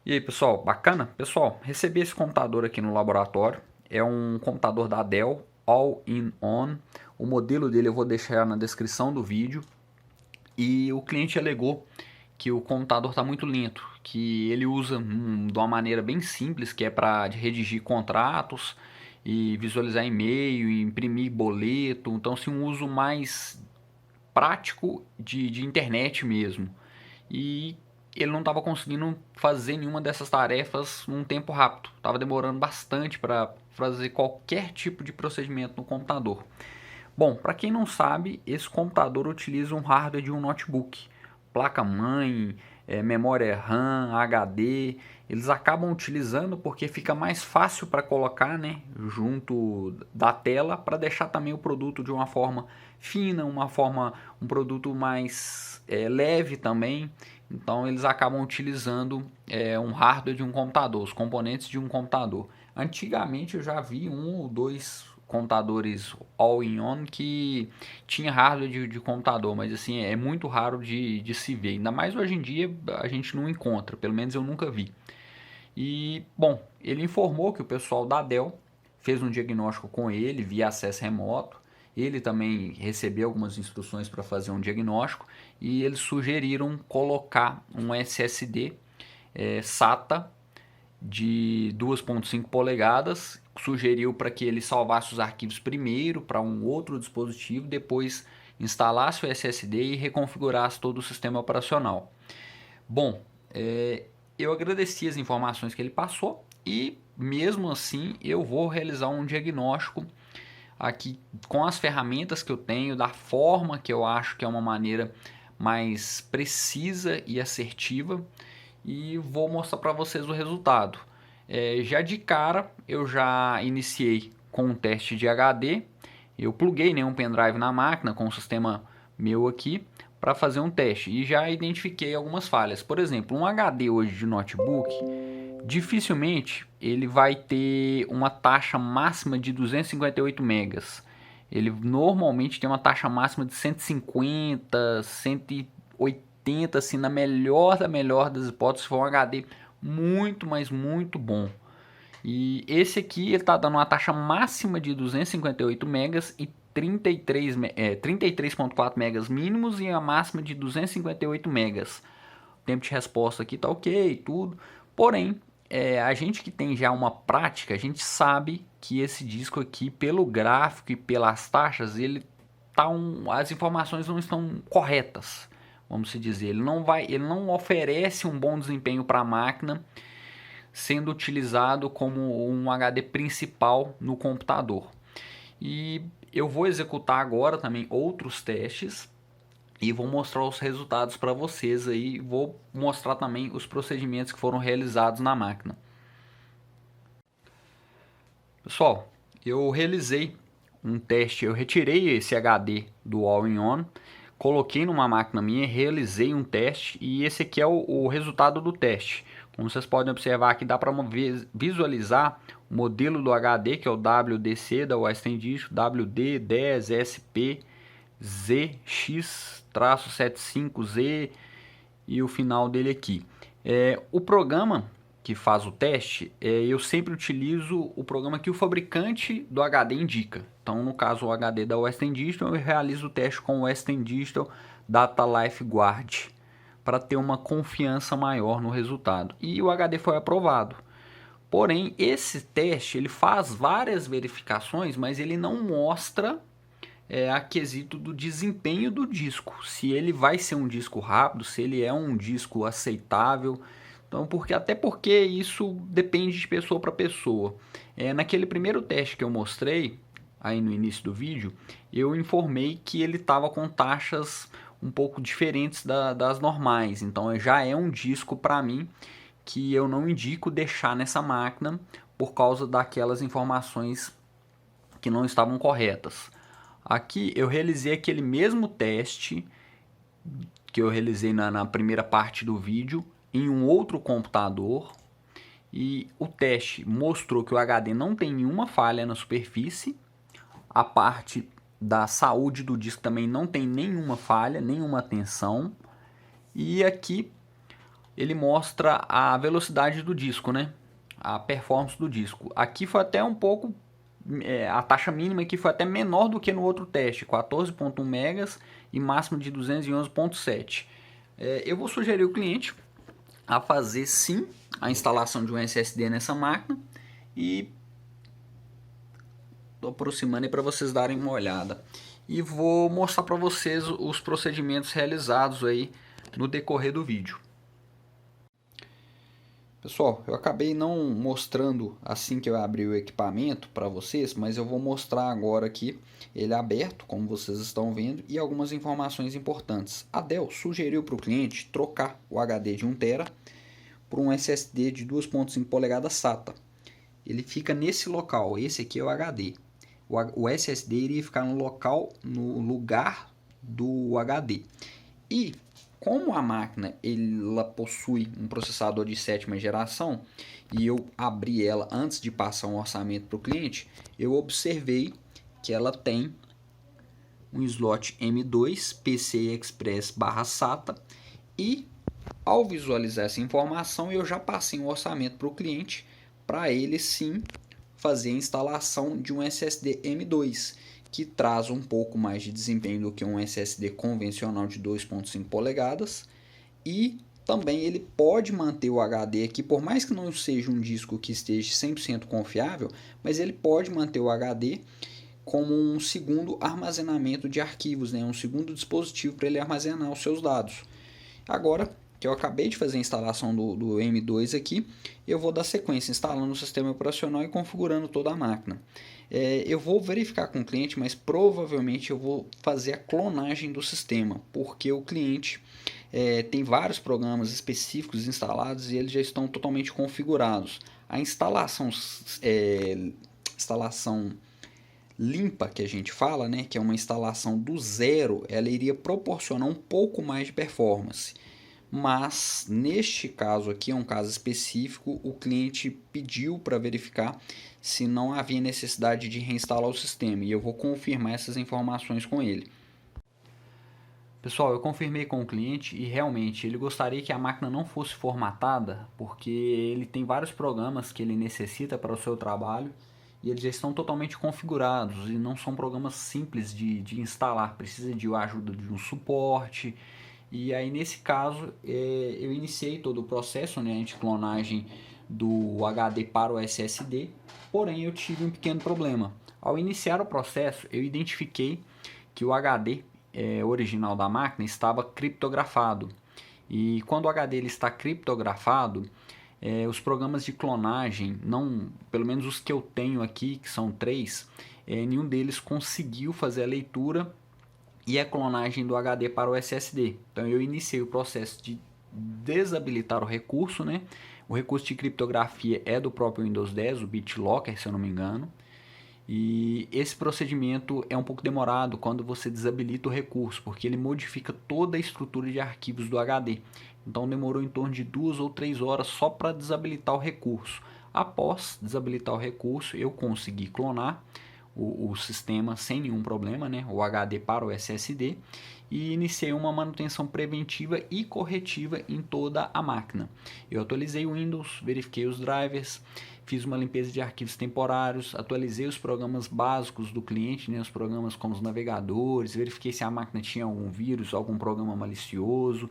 E aí, pessoal, bacana? Pessoal, recebi esse computador aqui no laboratório. É um computador da Dell, All-in-One. O modelo dele eu vou deixar na descrição do vídeo. E o cliente alegou que o computador está muito lento, que ele usa de uma maneira bem simples, que é para redigir contratos e visualizar e-mail, e imprimir boleto. Então, assim, um uso mais prático de internet mesmo. E ele não estava conseguindo fazer nenhuma dessas tarefas num tempo rápido. Estava demorando bastante para fazer qualquer tipo de procedimento no computador. Bom, para quem não sabe, esse computador utiliza um hardware de um notebook. Placa-mãe, memória RAM, HD, eles acabam utilizando porque fica mais fácil para colocar, né, junto da tela, para deixar também o produto de uma forma fina, um produto mais leve também. Então eles acabam utilizando um hardware de um computador, os componentes de um computador. Antigamente eu já vi um ou dois computadores all-in-one que tinha hardware de computador, mas assim, é muito raro de se ver. Ainda mais hoje em dia a gente não encontra, pelo menos eu nunca vi. E, bom, ele informou que o pessoal da Dell fez um diagnóstico com ele via acesso remoto. Ele também recebeu algumas instruções para fazer um diagnóstico e eles sugeriram colocar um SSD SATA de 2.5 polegadas, sugeriu para que ele salvasse os arquivos primeiro para um outro dispositivo, depois instalasse o SSD e reconfigurasse todo o sistema operacional. Bom, eu agradeci as informações que ele passou e mesmo assim eu vou realizar um diagnóstico aqui com as ferramentas que eu tenho, da forma que eu acho que é uma maneira mais precisa e assertiva, e vou mostrar para vocês o resultado. Já de cara eu já iniciei com um teste de HD, eu pluguei, né, um pendrive na máquina com o sistema meu aqui para fazer um teste e já identifiquei algumas falhas. Por exemplo, um HD hoje de notebook dificilmente ele vai ter uma taxa máxima de 258 megas. Ele normalmente tem uma taxa máxima de 150, 180, assim, na melhor das hipóteses, se for um HD muito, mas muito bom. E esse aqui ele está dando uma taxa máxima de 258 megas e 33.4 megas mínimos e a máxima de 258 megas. O tempo de resposta aqui tá ok, tudo. Porém, a gente que tem já uma prática, a gente sabe que esse disco aqui, pelo gráfico e pelas taxas, as informações não estão corretas, vamos se dizer. Ele não oferece um bom desempenho para a máquina, sendo utilizado como um HD principal no computador. E eu vou executar agora também outros testes e vou mostrar os resultados para vocês aí, vou mostrar também os procedimentos que foram realizados na máquina. Pessoal, eu realizei um teste, eu retirei esse HD do All-in-One, coloquei numa máquina minha, realizei um teste e esse aqui é o resultado do teste. Como vocês podem observar aqui, dá para visualizar o modelo do HD, que é o WDC da Western Digital, WD10SP ZX-75Z e o final dele aqui. O programa que faz o teste, eu sempre utilizo o programa que o fabricante do HD indica. Então, no caso, o HD da Western Digital, eu realizo o teste com o Western Digital Data Life Guard para ter uma confiança maior no resultado. E o HD foi aprovado. Porém, esse teste ele faz várias verificações, mas ele não mostra a quesito do desempenho do disco, se ele vai ser um disco rápido, se ele é um disco aceitável. Então, até porque isso depende de pessoa para pessoa. Naquele primeiro teste que eu mostrei aí no início do vídeo, eu informei que ele estava com taxas um pouco diferentes das normais. Então já é um disco para mim que eu não indico deixar nessa máquina por causa daquelas informações que não estavam corretas. Aqui eu realizei aquele mesmo teste que eu realizei na primeira parte do vídeo em um outro computador e o teste mostrou que o HD não tem nenhuma falha na superfície, a parte da saúde do disco também não tem nenhuma falha, nenhuma tensão, e aqui ele mostra a velocidade do disco, né? A performance do disco. Aqui foi até um pouco, a taxa mínima aqui foi até menor do que no outro teste, 14.1 megas e máximo de 211.7. Eu vou sugerir o cliente a fazer sim a instalação de um SSD nessa máquina e estou aproximando aí para vocês darem uma olhada. E vou mostrar para vocês os procedimentos realizados aí no decorrer do vídeo. Pessoal, eu acabei não mostrando assim que eu abri o equipamento para vocês, mas eu vou mostrar agora aqui ele aberto, como vocês estão vendo, e algumas informações importantes. A Dell sugeriu para o cliente trocar o HD de 1 TB por um SSD de 2.5 polegadas SATA. Ele fica nesse local, esse aqui é o HD. O SSD iria ficar no lugar do HD. E como a máquina ela possui um processador de 7ª geração e eu abri ela antes de passar um orçamento para o cliente, eu observei que ela tem um slot M2 PCI Express /SATA e ao visualizar essa informação eu já passei um orçamento para o cliente para ele sim fazer a instalação de um SSD M2 que traz um pouco mais de desempenho do que um SSD convencional de 2.5 polegadas e também ele pode manter o HD aqui, por mais que não seja um disco que esteja 100% confiável, mas ele pode manter o HD como um segundo armazenamento de arquivos, né? Um segundo dispositivo para ele armazenar os seus dados. Agora que eu acabei de fazer a instalação do M2 aqui, eu vou dar sequência instalando o sistema operacional e configurando toda a máquina. Eu vou verificar com o cliente, mas provavelmente eu vou fazer a clonagem do sistema, porque o cliente tem vários programas específicos instalados e eles já estão totalmente configurados. A instalação limpa que a gente fala, né, que é uma instalação do zero, ela iria proporcionar um pouco mais de performance. Mas neste caso aqui, é um caso específico, o cliente pediu para verificar se não havia necessidade de reinstalar o sistema e eu vou confirmar essas informações com ele. Pessoal, eu confirmei com o cliente e realmente ele gostaria que a máquina não fosse formatada porque ele tem vários programas que ele necessita para o seu trabalho e eles já estão totalmente configurados e não são programas simples de instalar, precisa de ajuda de um suporte. E aí nesse caso eu iniciei todo o processo, né, de clonagem do HD para o SSD, porém eu tive um pequeno problema. Ao iniciar o processo eu identifiquei que o HD original da máquina estava criptografado. E quando o HD ele está criptografado, os programas de clonagem, não, pelo menos os que eu tenho aqui, que são 3, nenhum deles conseguiu fazer a leitura e a clonagem do HD para o SSD. Então eu iniciei o processo de desabilitar o recurso, né? O recurso de criptografia é do próprio Windows 10, o BitLocker, se eu não me engano. E esse procedimento é um pouco demorado quando você desabilita o recurso, porque ele modifica toda a estrutura de arquivos do HD. Então demorou em torno de 2 ou 3 horas só para desabilitar o recurso. Após desabilitar o recurso, eu consegui clonar o sistema sem nenhum problema, né? O HD para o SSD, e iniciei uma manutenção preventiva e corretiva em toda a máquina. Eu atualizei o Windows, verifiquei os drivers, fiz uma limpeza de arquivos temporários, atualizei os programas básicos do cliente, né? Os programas como os navegadores, verifiquei se a máquina tinha algum vírus, algum programa malicioso,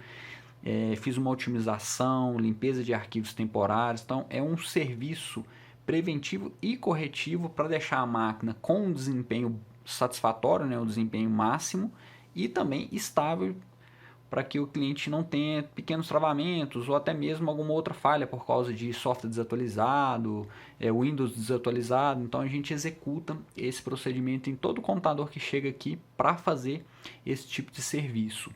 fiz uma otimização, limpeza de arquivos temporários. Então é um serviço preventivo e corretivo para deixar a máquina com um desempenho satisfatório, né, o desempenho máximo, e também estável para que o cliente não tenha pequenos travamentos ou até mesmo alguma outra falha por causa de software desatualizado, Windows desatualizado. Então a gente executa esse procedimento em todo computador que chega aqui para fazer esse tipo de serviço.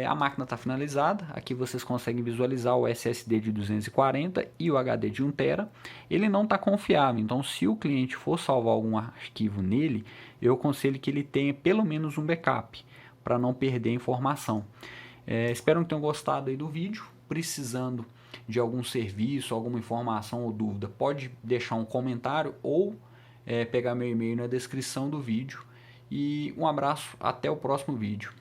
A máquina está finalizada, aqui vocês conseguem visualizar o SSD de 240 e o HD de 1 TB. Ele não está confiável, então se o cliente for salvar algum arquivo nele, eu aconselho que ele tenha pelo menos um backup, para não perder a informação. Espero que tenham gostado aí do vídeo. Precisando de algum serviço, alguma informação ou dúvida, pode deixar um comentário ou pegar meu e-mail na descrição do vídeo. E um abraço, até o próximo vídeo.